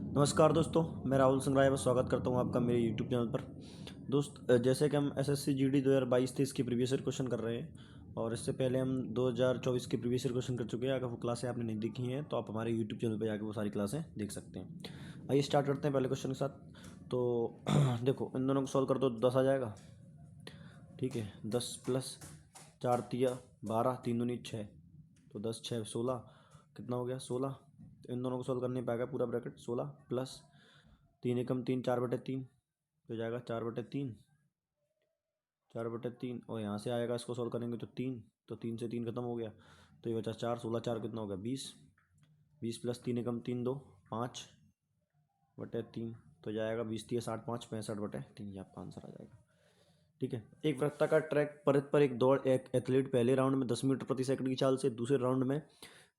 नमस्कार दोस्तों, मैं राहुल सिंह राय स्वागत करता हूं आपका मेरे यूट्यूब चैनल पर। जैसे कि हम एसएससी जीडी 2022-23 के प्रीवियस ईयर क्वेश्चन कर रहे हैं और इससे पहले हम 2024 के प्रीवियस ईयर क्वेश्चन कर चुके हैं। अगर वो क्लासें आपने नहीं देखी हैं तो आप हमारे यूट्यूब चैनल पर जाकर वो सारी क्लासें देख सकते हैं। आइए स्टार्ट करते हैं पहले क्वेश्चन के साथ। तो देखो, इन दोनों को सॉल्व कर दो तो 10 आ जाएगा। ठीक है, 10 प्लस 4 तिया 12, 3 दूनी 6, तो 10 6 16, कितना हो गया 16। तो इन दोनों को सॉल्व करने पाएगा पूरा ब्रैकेट 16 प्लस 3 एकम 3, 4/3 तो जाएगा 4/3, 4/3 और यहाँ से आएगा इसको सॉल्व करेंगे तो 3, तो 3 से 3 खत्म हो गया तो ये बचा 4, 16 4 कितना हो गया 20, 20 प्लस 3 एकम 3 2 5/3 तो जाएगा 20 3 60 5 65/3, ये आपका आंसर आ जाएगा। ठीक है, एक वृत्ताकार ट्रैक परित पर एक दौड़ एक एथलीट पहले राउंड में 10 मीटर प्रति सेकंड की चाल से, दूसरे राउंड में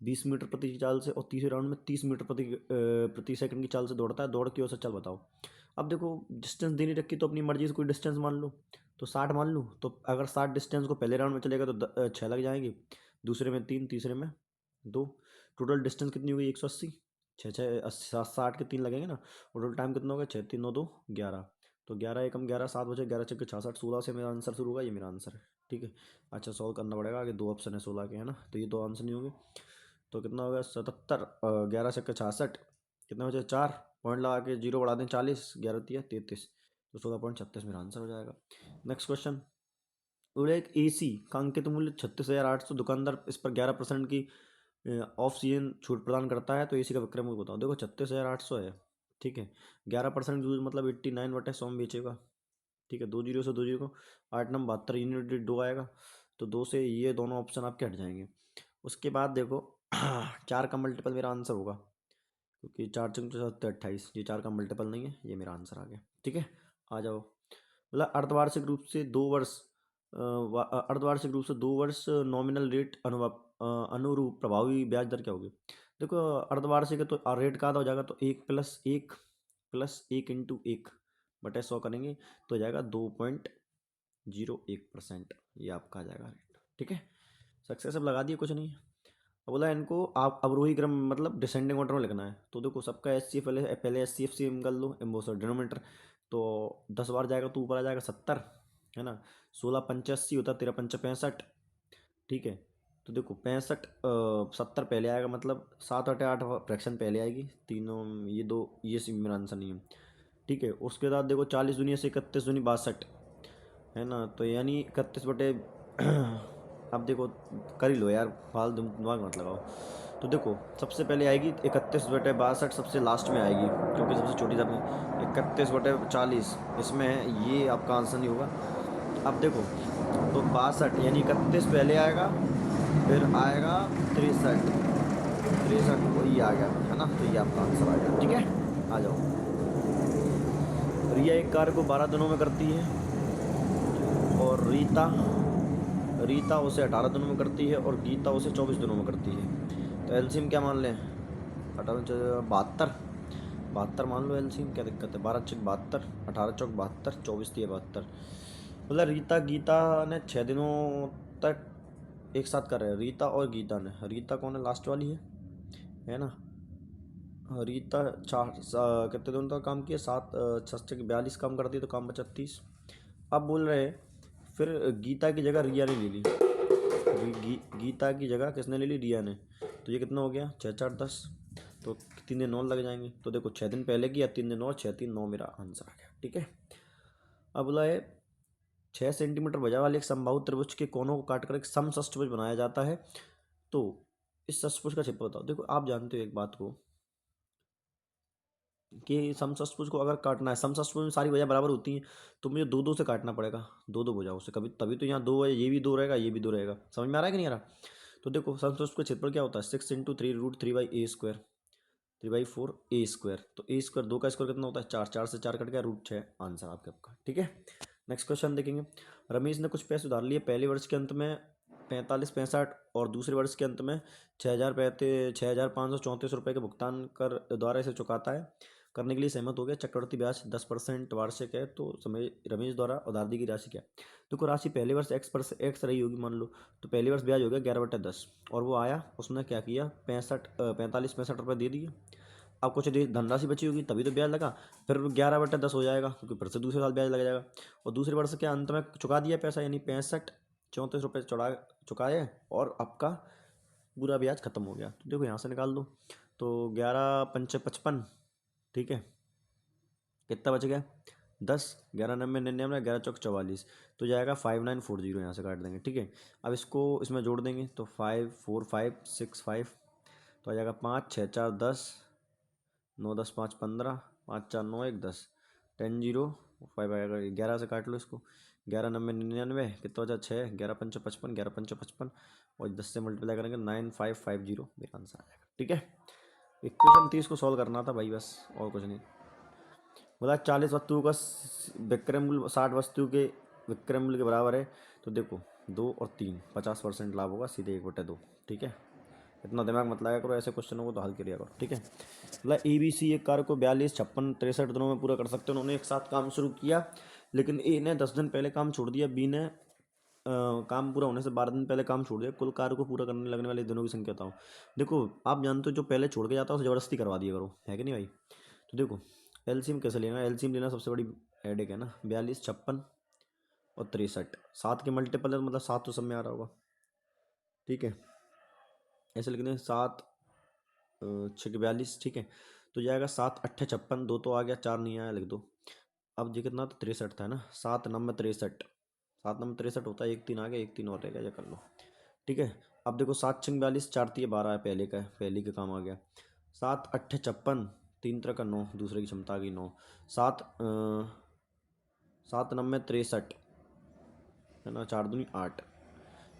20 मीटर प्रति चाल से और तीसरे राउंड में 30 मीटर प्रति सेकंड की चाल से दौड़ता है। दौड़ की ओर से चल बताओ। अब देखो, डिस्टेंस देनी रखी तो अपनी मर्जी से कोई डिस्टेंस मान लो, तो 60 मान लूँ। तो अगर 60 डिस्टेंस को पहले राउंड में चलेगा तो 6 लग जाएंगे, दूसरे में 3, तीसरे में 2, टोटल डिस्टेंस कितनी हुई 180, 6 6 60 के 3 लगेंगे ना। और टोटल टाइम कितना होगा 6 3 9 2 11, तो 11 एकम 11 7 बजे 11 छक्के 66, 16 से मेरा आंसर शुरू होगा, ये मेरा आंसर है। ठीक है, अच्छा सॉल्व करना पड़ेगा, आगे 2 ऑप्शन है 16 के, है ना, तो ये 2 आंसर नहीं होंगे। तो कितना होगा 77, 11 छक्के 66, कितना बचे 4 पॉइंट लगा के 0 बढ़ा दें 40, 11 तिया 33, तो 16.36 मेरा आंसर हो जाएगा। नेक्स्ट क्वेश्चन, एक एसी का अंकित मूल्य 36,800, दुकानदार इस पर 11% की ऑफ सीजन छूट प्रदान करता है, तो एसी का विक्रय मूल्य बताओ। देखो 36,800 है, ठीक है, 11% यूज मतलब 89/100 में बेचेगा। ठीक है, 2 जीरो से 2 जीरो को 8 नंबर 72 यूनिट 2 आएगा, तो 2 से ये दोनों ऑप्शन आपके हट जाएंगे। उसके बाद देखो 4 का मल्टीपल मेरा आंसर होगा, क्योंकि 4 चंग 28, ये 4 का मल्टीपल नहीं है, ये मेरा आंसर आ गया। ठीक है, आ जाओ। मतलब अर्धवार्षिक रूप से 2 वर्ष अर्धवार्षिक रूप से 2 वर्ष नॉमिनल रेट अनुरूप प्रभावी ब्याज दर क्या होगी। देखो अर्धवार्षिक है तो रेट का आधा हो जाएगा, तो 1+1+1 इंटू 1 करेंगे तो हो जाएगा 2.01%, ये आपका आ जाएगा रेट। ठीक है, सक्सेस अब लगा दिए, कुछ नहीं है। अब बोला इनको आप अवरोही क्रम मतलब डिसेंडिंग ऑर्डर में लिखना है, तो देखो सबका एस सी पहले पहले एस सी एफ सी निकाल लो, एम्बोसर डिनोमीटर, तो 10 बार जाएगा तो ऊपर आ जाएगा 70, है ना। 16 पंचा 80 होता है, 13 पंचा 65। ठीक है, तो देखो 65 70 पहले आएगा, मतलब 7 8 8 फ्रैक्शन पहले आएगी, तीनों ये दो, ये मेरा आंसर नहीं है। ठीक है, उसके बाद देखो 40 दुनिया से 31 दूनी 62, है ना, तो यानी 31 बटे अब देखो कर ही लो यार, फालतू दिमाग मत लगाओ। तो देखो सबसे पहले आएगी 31/62, सबसे लास्ट में आएगी क्योंकि सबसे छोटी सब 31/40, इसमें ये आपका आंसर नहीं होगा। अब देखो तो 62 यानी 31 पहले आएगा, फिर आएगा 63, 63 वही आ गया, है ना, तो ये आपका आंसर आ गया। ठीक है, आ जाओ। रिया एक कार्य को 12 दिनों में करती है और रीता रीता उसे 18 दिनों में करती है और गीता उसे 24 दिनों में करती है, तो एलसीएम क्या मान लें, 18 72, 72 मान लो एलसीएम, क्या दिक्कत है, 12 चौक 72, 18 चौक 72, 24 तिया 72। मतलब रीता गीता ने 6 दिनों तक एक साथ कर रहे हैं, रीता और गीता ने, रीता कौन है, लास्ट वाली है ना। रीता कितने दिनों तक काम किया, 7 6 42 काम करती है, तो काम बचा 30। अब बोल रहे हैं फिर गीता की जगह रिया ने ले ली, गीता की जगह किसने ले ली, रिया ने, तो ये कितना हो गया 6 4 10, तो 3 दिन 9 लग जाएंगे, तो देखो 6 दिन पहले की या 3 दिन और 6 3 9 मेरा आंसर आ गया। ठीक है, अब बोला है 6 सेंटीमीटर भुजा वाले एक समबाहु त्रिभुज के कोनों को काटकर एक समषष्ठभुज बनाया जाता है, तो इस षष्ठभुज का क्षेत्रफल बताओ। देखो आप जानते हो एक बात को कि समषष्ठभुज को अगर काटना है, समषष्ठभुज में सारी भुजाएं बराबर होती हैं, तो मुझे 2 2 से काटना पड़ेगा, 2 2 भुजाओं से, कभी तभी तो यहाँ 2 है, ये भी 2 रहेगा, ये भी 2 रहेगा, समझ में आ रहा है कि नहीं आ रहा। तो देखो समषष्ठभुज का क्षेत्रफल क्या होता है, 6 × 3√3/a², 3/4 a², तो a², 2 का स्क्वायर कितना होता है 4, 4 से 4 कट गया √6, आंसर आपका। ठीक है, नेक्स्ट क्वेश्चन देखेंगे। रमेश ने कुछ पैसे उधार लिए, पहले वर्ष के अंत में 45 65 और दूसरे वर्ष के अंत में 6,534 रुपये के भुगतान कर द्वारा इसे चुकाता है, करने के लिए सहमत हो गया। चक्रवृद्धि ब्याज 10% वार्षिक है, तो समय रमेश द्वारा उधार दी गई राशि क्या है। देखो राशि पहले वर्ष एक्स रही होगी मान लो, तो पहली वर्ष ब्याज हो गया 11/10, और वो आया उसने क्या किया 45 65 रुपये दे दिए, अब कुछ धनराशि बची होगी तभी तो ब्याज लगा, फिर 11/10 हो जाएगा क्योंकि फिर से दूसरे साल ब्याज लग जाएगा। और दूसरे वर्ष के अंत में चुका दिया पैसा, यानी 65-34 रुपये चुकाए और आपका पूरा ब्याज खत्म हो गया। तो देखो यहाँ से निकाल दो, तो 11×5 = 55, ठीक है, कितना बच गया 10, 11×9 = 99, 11×4 = 44, तो जाएगा 5940, यहाँ से काट देंगे, ठीक है। अब इसको इसमें जोड़ देंगे तो 54565, तो आ जाएगा 5×6=4=10, 9×10=15, 5×4=9=10, 1005 आएगा। 11 से काट लो इसको, 11×9 = 99, कितना बचा 6, 11×5 = 55, 11×5 = 55, और 10 से मल्टीप्लाई करेंगे 9550, मेरा आंसर आ जाएगा, ठीक है। इक्वेशन 30 को सॉल्व करना था भाई, बस और कुछ नहीं। बोला 40 वस्तुओं का विक्रय मूल्य 60 वस्तु के विक्रय मूल्य के बराबर है, तो देखो 2 और 3 50% लाभ होगा, सीधे 1/2, ठीक है। इतना दिमाग मत लगाया करो, ऐसे क्वेश्चनों को तो हल करिए करो, ठीक है। बोला ABC एक कार्य को 42, 56, 63 दिनों में पूरा कर सकते हैं। उन्होंने एक साथ काम शुरू किया, लेकिन A ने 10 दिन पहले काम छोड़ दिया, B ने काम पूरा होने से 12 दिन पहले काम छोड़ दिया। कुल कार्य को पूरा करने लगने वाले दिनों की संख्या बताओ। देखो आप जानते हो जो पहले छोड़ के जाता है उसे ज़बरदस्ती करवा दिया करो, है कि नहीं भाई। तो देखो एलसीएम कैसे लेना, एलसीएम लेना सबसे बड़ी हेडेक है ना। 42, 56 और 63, 7 के मल्टीपल है तो मतलब 7 तो सब में आ रहा होगा, ठीक है। ऐसे लिखते हैं 7 6 42, ठीक है। तो जाएगा 7×8 = 56, 2 तो आ गया, 4 नहीं आया, लिख दो। अब ये कितना था 63 था ना, 7×9 = 63, 7×9 = 63 होता है, 1 3 आ गया, 1 3 और रहेगा, ये कर लो, ठीक है। अब देखो 7×6 = 42, 4 3 12 है, पहले का है, पहले का काम आ गया। 7×8 = 56, 3 3 9, दूसरे की क्षमता आ गई 9, 7×9 = 63 है ना, 4 दूनी 8,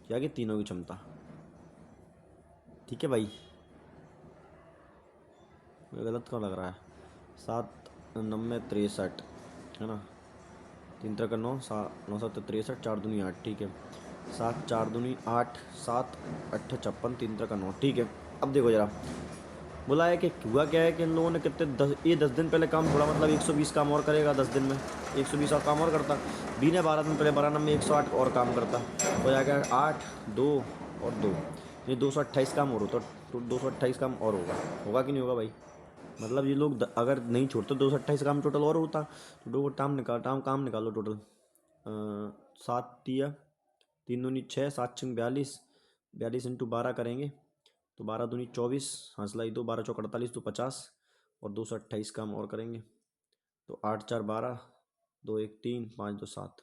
क्या कि तीनों की क्षमता, ठीक है भाई। मुझे गलत क्यों लग रहा है, 7×9 = 63 है ना, 3 3 9, 9 7 63, 4 दूनी 8, ठीक है। 7 4 दूनी 8, 7×8 = 56, 3 3 9, ठीक है। अब देखो जरा, बोला है कि हुआ क्या है कि इन लोगों ने कितने 10 दिन पहले काम छोड़ा, मतलब 120 काम और करेगा 10 दिन में, 120 और काम और करता। B ने 12 दिन पहले 12 में 108 और काम करता, हो जाएगा 8 2 और 2, ये 228 काम और होता, तो 228 काम और होगा कि नहीं होगा भाई। मतलब ये लोग अगर नहीं छोड़ते 228 काम टोटल और होता, तो दो काम निकालो टोटल। 7 3 3 दूनी 6, 7 6 42, 42 × 12 करेंगे तो 12 दूनी 24, हंसलाई 2, 12 चौक 48, तो 50, और 228 काम और करेंगे तो 8 4 12, 2 1 3, 5 2 7,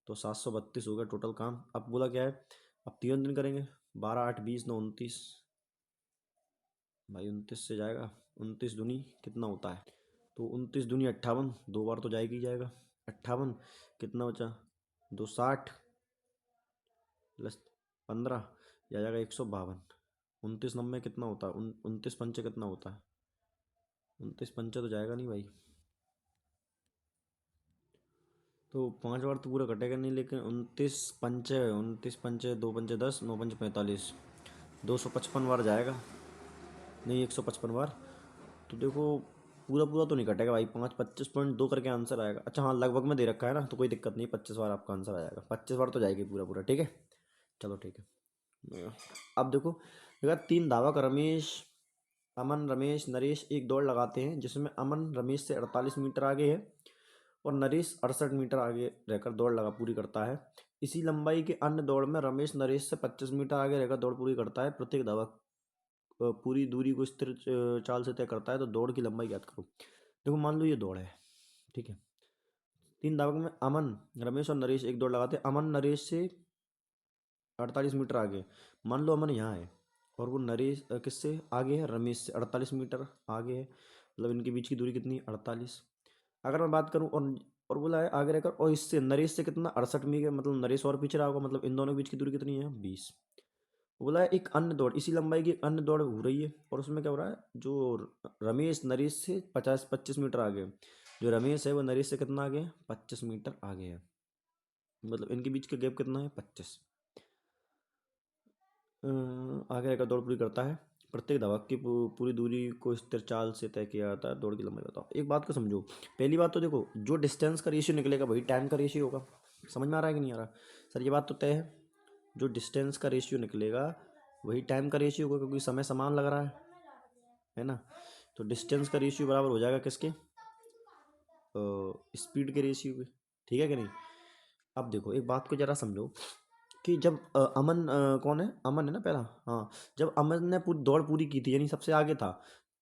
तो 732 हो गया टोटल काम। अब बोला क्या है, अब 3 दिन करेंगे, 12 8 20 9 29, भाई 29 से जाएगा, 29 दूनी कितना होता है, तो 29 दूनी 58, 2 बार तो जाएगा ही जाएगा, 58 कितना बचा 260 +15, या जाएगा 152, 29×9 कितना होता है, 29×5 कितना होता है, 29×5 तो जाएगा नहीं भाई, तो 5 बार तो पूरा कटेगा नहीं, लेकिन 29×5 2×5 10, 9×5 45, 255 बार जाएगा, नहीं 155 बार। तो देखो पूरा पूरा तो नहीं कटेगा भाई, 5 25.2 करके आंसर आएगा। अच्छा हाँ, लगभग में दे रखा है ना, तो कोई दिक्कत नहीं, 25 बार आपका आंसर आ जाएगा, 25 बार तो जाएगी पूरा पूरा, ठीक है। चलो ठीक है। अब देखो 3 धावक अमन रमेश नरेश एक दौड़ लगाते हैं, जिसमें अमन रमेश से 48 मीटर आगे है और नरेश 68 मीटर आगे रहकर दौड़ लगा पूरी करता है। इसी लंबाई के अन्य दौड़ में रमेश नरेश से 25 मीटर आगे रहकर दौड़ पूरी करता है। प्रत्येक धावक पूरी दूरी को स्थिर चाल से तय करता है, तो दौड़ की लंबाई याद करो। देखो मान लो ये दौड़ है, ठीक है। 3 धावक में अमन रमेश और नरेश एक दौड़ लगाते हैं। अमन नरेश से 48 मीटर आगे, मान लो अमन यहाँ है और वो नरेश किससे आगे है, रमेश से 48 मीटर आगे है, मतलब इनके बीच की दूरी कितनी है 48। अगर मैं बात करूँ और बोला है आगे रहकर, और इससे नरेश से कितना 68 मीटर, मतलब नरेश और पीछे रहा होगा, मतलब इन दोनों के बीच की दूरी कितनी है 20। बोला है एक अन्य दौड़ इसी लंबाई की एक अन्य दौड़ हो रही है, और उसमें क्या हो रहा है, जो रमेश नरेश से 25 मीटर आगे है, जो रमेश है वो नरेश से कितना आगे है 25 मीटर आगे है, मतलब इनके बीच का गैप कितना है 25। आगे रहकर दौड़ पूरी करता है। प्रत्येक धावक की पूरी दूरी को स्थिर चाल से तय किया जाता है। दौड़ की लंबाई बताओ। एक बात को समझो, पहली बात तो देखो जो डिस्टेंस का रेशियो निकलेगा वही टाइम का रेशियो होगा। समझ में आ रहा है कि नहीं आ रहा सर, ये बात तो तय है, जो डिस्टेंस का रेशियो निकलेगा वही टाइम का रेशियो होगा, क्योंकि समय समान लग रहा है ना। तो डिस्टेंस का रेशियो बराबर हो जाएगा किसके, स्पीड के रेशियो के, ठीक है कि नहीं। अब देखो एक बात को जरा समझो कि जब अमन कौन है, अमन है ना पहला, हाँ, जब अमन ने पूरी दौड़ पूरी की थी यानी सबसे आगे था,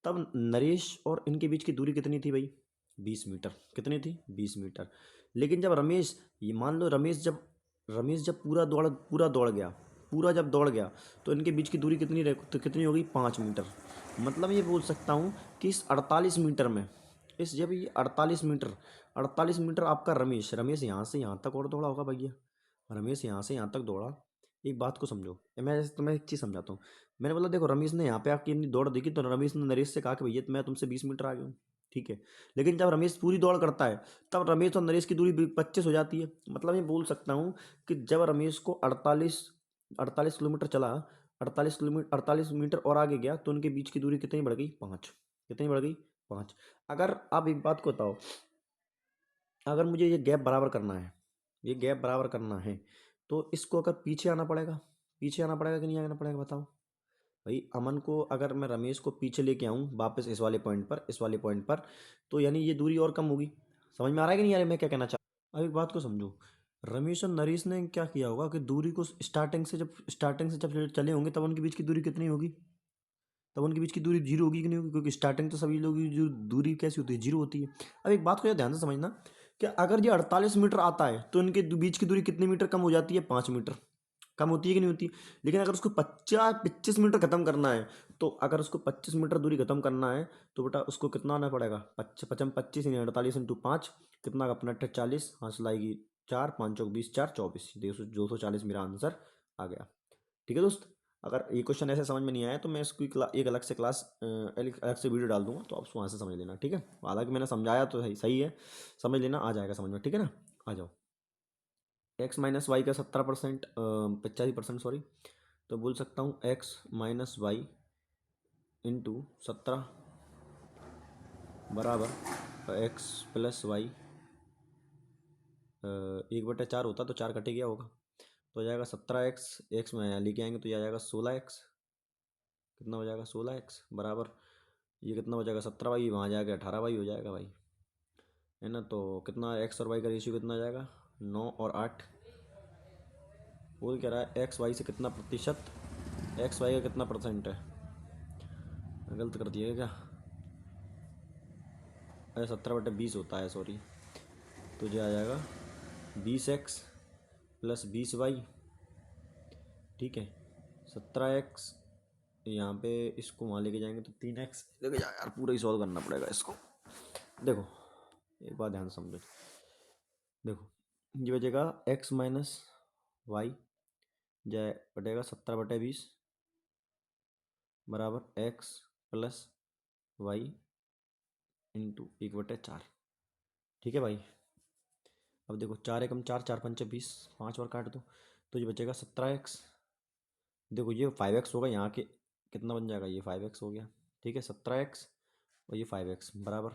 तब नरेश और इनके बीच की दूरी कितनी थी भाई, 20 मीटर, कितनी थी 20 मीटर। लेकिन जब रमेश, ये मान लो रमेश जब पूरा दौड़ गया, पूरा जब दौड़ गया, तो इनके बीच की दूरी कितनी तो कितनी होगी 5 मीटर। मतलब ये बोल सकता हूँ कि इस 48 मीटर में, इस जब ये 48 मीटर आपका रमेश रमेश यहाँ से यहाँ तक और दौड़ा होगा भैया, रमेश यहाँ से यहाँ तक दौड़ा। एक बात को समझो, मैं तुम्हें एक चीज़ समझाता हूँ। मैंने बोला देखो रमेश ने यहाँ पे आके अपनी दौड़ देखी, तो रमेश ने नरेश से कहा कि भैया मैं तुमसे 20 मीटर आगे हूँ, ठीक है। लेकिन जब रमेश पूरी दौड़ करता है, तब रमेश और नरेश की दूरी 25 हो जाती है। मतलब ये बोल सकता हूँ कि जब रमेश को 48 किलोमीटर चला, 48 मीटर और आगे गया, तो उनके बीच की दूरी कितनी बढ़ गई, 5। कितनी बढ़ गई, 5। अगर आप एक बात को बताओ, अगर मुझे ये गैप बराबर करना है, ये गैप बराबर करना है, तो इसको अगर पीछे आना पड़ेगा, पीछे आना पड़ेगा कि नहीं आना पड़ेगा बताओ भाई। अमन को अगर मैं रमेश को पीछे लेके आऊँ वापस इस वाले पॉइंट पर, इस वाले पॉइंट पर, तो यानी ये दूरी और कम होगी। समझ में आ रहा है कि नहीं आ रहा है मैं क्या कहना चाह, अब एक बात को समझो। रमेश और नरेश ने क्या किया होगा कि दूरी को स्टार्टिंग से जब चले होंगे, तब उनके बीच की दूरी कितनी होगी, तब उनके बीच की दूरी जीरो होगी कि नहीं होगी, क्योंकि स्टार्टिंग तो सभी लोगों की जो दूरी कैसी होती है, जीरो होती है। अब एक बात को ध्यान से समझना कि अगर ये 48 मीटर आता है, तो इनके बीच की दूरी कितनी मीटर कम हो जाती है, 5 मीटर कम होती है कि नहीं होती। लेकिन अगर उसको 25 मीटर खत्म करना है, तो अगर उसको 25 मीटर दूरी खत्म करना है, तो बेटा उसको कितना आना पड़ेगा, 25 यानी 48 × 5, कितना अपना 40, हासिल आएगी 4, 5 चौक 20, 4 24, 240 मेरा आंसर आ गया। ठीक है दोस्त, अगर ये क्वेश्चन ऐसे समझ में नहीं आया, तो मैं इसकी एक अलग से क्लास अलग से वीडियो डाल दूंगा, तो आप उसको वहाँ से समझ लेना, ठीक है। हालांकि मैंने समझाया तो सही सही है, समझ लेना, आ जाएगा समझ में, ठीक है ना। आ जाओ। x - y का 70%, 85%, सॉरी। तो बोल सकता हूँ x - y इंटू 17 बराबर x + y, 1/4 होता तो 4 कटे गया होगा, तो आ जाएगा 17x, एक्स में यहाँ लेके आएंगे तो ये आ जाएगा 16x, कितना हो जाएगा 16x बराबर, ये कितना हो जाएगा 17y, वहाँ जाएगा 18y हो जाएगा भाई, है ना। तो कितना x और y का रेशियो कितना आ जाएगा, 9 और 8। बोल क्या रहा है एक्स वाई से कितना प्रतिशत, एक्स वाई का कितना परसेंट है, गलत कर दिया क्या, अरे 17/20 होता है, सॉरी। तो जो आ जाएगा 20x + 20y, ठीक है। 17x, यहाँ पे इसको वहाँ लेके जाएंगे तो 3x, देखो यार पूरा ही सॉल्व करना पड़ेगा इसको। देखो एक बात ध्यान से समझो, देखो ये बचेगा x - y जाए बटेगा 17/20 बराबर x + y इंटू 1/4, ठीक है भाई। अब देखो 4 एकम 4, 4 पंचे 20, 5 और काट दो, तो ये बचेगा 17x। देखो ये 5x होगा, यहाँ के कितना बन जाएगा, ये 5x हो गया, ठीक है। 17x और ये 5x बराबर,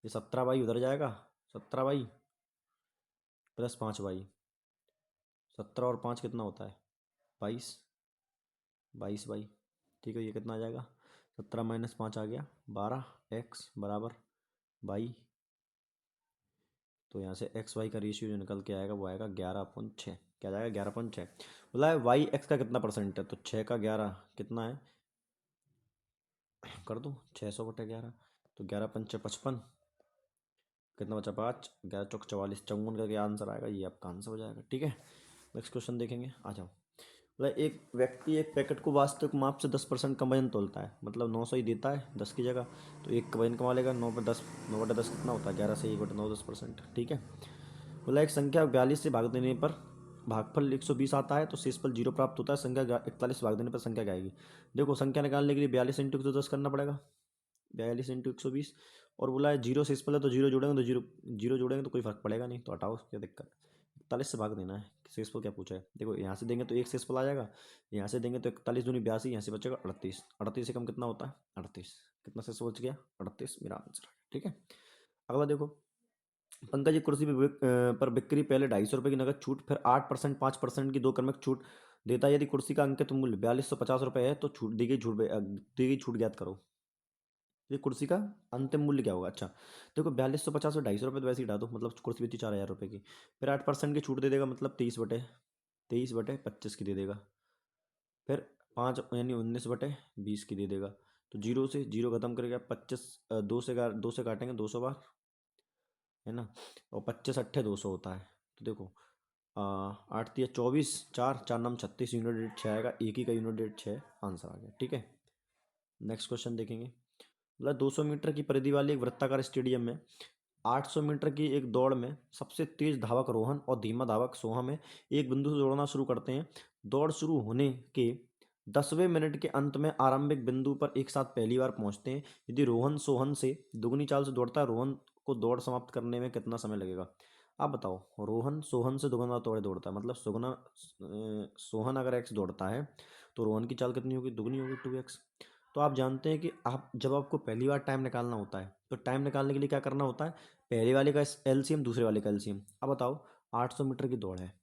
ये 17y उधर जाएगा, 17y + 5y, 17 और 5 कितना होता है 22, 22y, ठीक है। ये कितना आ जाएगा, 17 - 5 आ गया 12x बराबर 22। तो यहाँ से एक्स वाई का रेशियो जो निकल के आएगा वो आएगा 11/6, क्या जाएगा 11/6। बोला है वाई एक्स का कितना परसेंट है, तो 6 का 11 कितना है, कर दो 600/11, तो 11×5 = 55, कितना बचा 5, 11 चौक 44, 54 का क्या आंसर आएगा, ये आपका आंसर हो जाएगा, ठीक है। नेक्स्ट क्वेश्चन देखेंगे, आ जाओ। बोला एक व्यक्ति एक पैकेट को वास्तविक माप से 10% का वजन तोलता है, मतलब 900 ही देता है 10 की जगह, तो एक का वजन कमा लेगा 9/10, 9/10 कितना होता है 11 से 1/9 10%, ठीक है। बोला एक संख्या 42 से भाग देने पर भागफल 120 आता है, तो शेषफल 0 प्राप्त होता है, संख्या 41 भाग देने पर संख्या क्या आएगी। देखो संख्या निकालने के लिए 42 × 110 करना पड़ेगा, 42 × 120, और बोला है जीरो शेषफल है, तो जीरो जोड़ेंगे तो जीरो जीरो जोड़ेंगे तो कोई फर्क पड़ेगा नहीं, तो हटाओ क्या दिक्कत, 41 से भाग देना है, शेषफल क्या पूछा है। देखो यहाँ से देंगे तो एक शेषफल आ जाएगा, यहाँ से देंगे तो 41 दूनी 82, यहाँ से बचेगा 38, 38 से कम कितना होता है 38, कितना शेषफल बच गया 38, मेरा आंसर, ठीक है। अगला देखो, पंकज एक कुर्सी पर बिक्री पहले 250 रुपये की नकद छूट, फिर 8% 5% की 2 क्रमिक छूट देता है। यदि कुर्सी का अंकित मूल्य 4250 रुपये है, तो दी गई छूट ज्ञात करो। ये कुर्सी का अंतिम मूल्य क्या होगा? अच्छा देखो 4250 और 250 तो वैसे ही डाल दो, मतलब कुर्सी भी थी 4000 रुपये की। फिर 8% की छूट दे देगा, मतलब 23/25 की दे देगा। फिर 5 यानी 19/20 की दे देगा। तो जीरो से जीरो खत्म करेगा 25, दो से काटेंगे 200 बार, है ना। और 25 × 8 = 200 होता है। तो देखो 8 × 3 = 24, चार चार नाम 36, यूनिट डेट 6 आएगा, एक ही का यूनिट डेट 6, आंसर आ गया। ठीक है, नेक्स्ट क्वेश्चन देखेंगे। मतलब 200 मीटर की परिधि वाली एक वृत्ताकार स्टेडियम में 800 मीटर की एक दौड़ में सबसे तेज धावक रोहन और धीमा धावक सोहम में एक बिंदु से दौड़ना शुरू करते हैं। दौड़ शुरू होने के 10वें मिनट के अंत में आरंभिक बिंदु पर एक साथ पहली बार पहुंचते हैं। यदि रोहन सोहन से दुगनी चाल से दौड़ता है, रोहन को दौड़ समाप्त करने में कितना समय लगेगा? आप बताओ, रोहन सोहन से दुगना दौड़े दौड़ता है, मतलब सोहन अगर एक्स दौड़ता है तो रोहन की चाल कितनी होगी? दुगनी होगी, 2x। तो आप जानते हैं कि आप जब आपको पहली बार टाइम निकालना होता है तो टाइम निकालने के लिए क्या करना होता है? पहले वाले का एलसीएम, दूसरे वाले का एलसीएम। अब बताओ 800 मीटर की दौड़ है,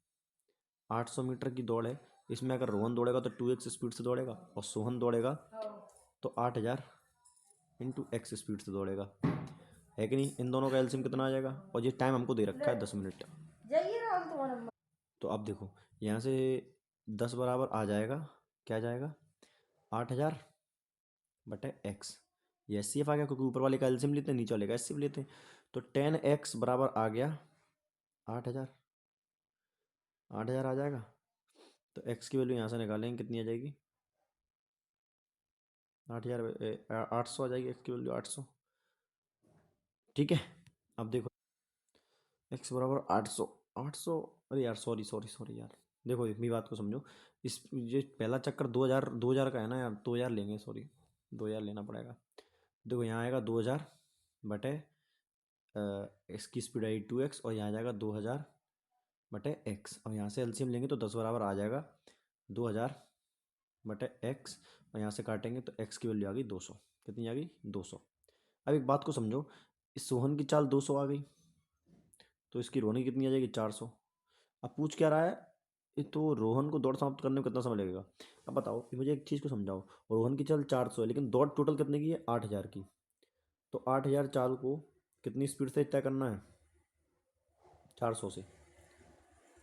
800 मीटर की दौड़ है, इसमें अगर रोहन दौड़ेगा तो 2x स्पीड से दौड़ेगा और सोहन दौड़ेगा तो 8000 इंटू एक्स स्पीड से दौड़ेगा, है कि नहीं? इन दोनों का एलसीएम कितना आ जाएगा? और ये टाइम हमको दे रखा है 10 मिनट। तो अब देखो यहाँ से 10 बराबर आ जाएगा, क्या जाएगा? 8000/x। ये एस सी एफ आ गया, क्योंकि ऊपर वाले का एलसीएम लेते हैं, नीचे वाले का एस सी एफ लेते हैं। तो 10x बराबर आ गया 8000, 8000 आ जाएगा। तो x की वैल्यू यहाँ से निकालेंगे, कितनी आ जाएगी? 8000, 800 आ जाएगी x की वैल्यू, 800। ठीक है, अब देखो x बराबर 800, 800। अरे यार सॉरी सॉरी सॉरी यार, देखो मेरी बात को समझो। इस ये पहला चक्कर 2000, 2000 का है ना यार, 2000 लेंगे, सॉरी 2000 लेना पड़ेगा। देखो यहाँ आएगा 2000 बटे इसकी स्पीड आई 2x, और यहाँ आ जाएगा 2000/x, और यहाँ से एलसीएम लेंगे तो 10 बराबर आ जाएगा 2000/x, और यहाँ से काटेंगे तो x की वैल्यू आ गई 200। कितनी आ गई? 200। अब एक बात को समझो, इस सोहन की चाल 200 आ गई, तो इसकी रोहन की कितनी आ जाएगी? 400। अब पूछ क्या रहा है? ये तो रोहन को दौड़ समाप्त करने में कितना समय लगेगा? अब बताओ, ये मुझे एक चीज़ को समझाओ। रोहन की चाल 400 है, लेकिन दौड़ टोटल कितने की है? 8000 की। तो 8000 चाल को कितनी स्पीड से तय करना है? 400 से।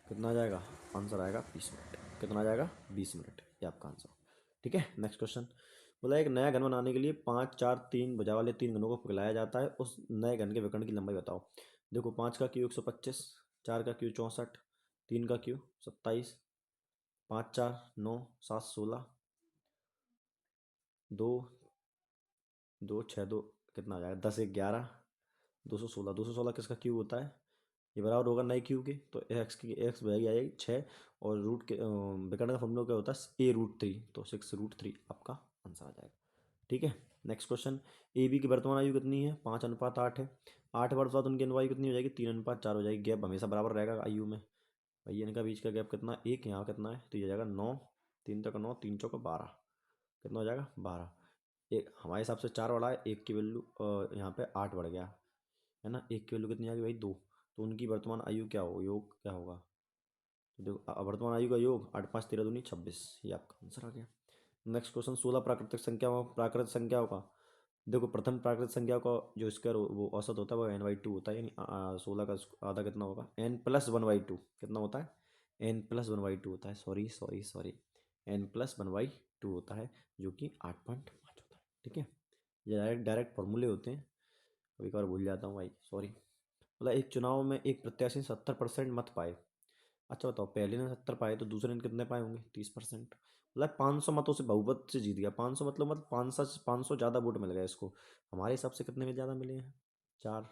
कितना आ जाएगा? आंसर आएगा 20 मिनट। कितना आ जाएगा? 20 मिनट, ये आपका आंसर। ठीक है, नेक्स्ट क्वेश्चन। बोला एक नया घन बनाने के लिए 5, 4, 3 भुजा वाले 3 घनों को पिघलाया जाता है, उस नए घन के विकर्ण की लंबाई बताओ। देखो 5 का क्यू 125, 4 का क्यू 64, 3 का क्यू 27, 5, 4, 9, 7, 16, 2, 2, 6, 2, कितना आ जाएगा? 10, 1, 11, 216। 216 किसका क्यूब होता है? ये बराबर होगा नए क्यूब के, तो एक्स बजाएगी आ जाएगी 6, और रूट के विकर्ण का फॉर्मूला क्या होता है? A√3, तो 6√3 आपका आंसर आ जाएगा। ठीक है, नेक्स्ट क्वेश्चन। ए बी की वर्तमान आयु कितनी है? 5:8 है। 8 वर्ष बाद उनकी अनुवायु कितनी हो जाएगी? 3:4 हो जाएगी। गैप हमेशा बराबर रहेगा आयु में। भाई इनका बीच का गैप कितना? एक। यहाँ कितना है? तो ये जाएगा 9, 3 तक 9, 3 चौका 12, कितना हो जाएगा? 12। एक हमारे हिसाब से 4 बढ़ा है, एक की वैल्यू यहाँ पे 8 बढ़ गया, है ना। एक की वैल्यू कितनी आ गई भाई? 2। तो उनकी वर्तमान आयु क्या हो, योग क्या होगा? तो देखो वर्तमान आयु का योग 8, 5, 13 दूनी 26, ये आपका आंसर आ गया। Next question. 16 प्राकृतिक संख्याओं का, देखो प्रथम प्राकृतिक संख्या का जो स्क्वायर वो औसत होता है वो n/2 होता है, यानी 16 का आधा कितना होगा? n+1/2 कितना होता है? n+1/2 होता है, सॉरी सॉरी सॉरी, n+1/2 होता है, जो कि 8.5 होता है। ठीक है, ये डायरेक्ट डायरेक्ट फॉर्मूले होते हैं, कभी कभार भूल जाता हूँ भाई, सॉरी। मतलब एक चुनाव में एक प्रत्याशी 70% मत पाए। अच्छा बताओ, पहले ने 70 पाए तो दूसरे ने कितने पाए होंगे? 30%। मतलब 500 मतों से बहुमत से जीत गया। 500 मतलब 500 ज़्यादा वोट मिल गया इसको। हमारे हिसाब से कितने में ज़्यादा मिले हैं? 4,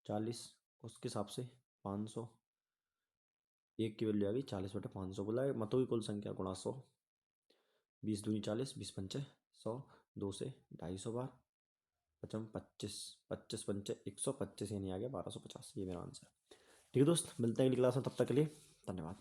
40, उसके हिसाब से 500, एक की वैल्यू आ गई 40/500। बोला है मतों की कुल संख्या गुणा 100, 20 दूनी 40, 20 पंचे 100, 2 से 250 बार, पचम 25, 25 पंचे 125, यानी आ गया 1250। ये मेरा आंसर है। ठीक है दोस्त, मिलते हैं अगली क्लास में, तब तक के लिए धन्यवाद।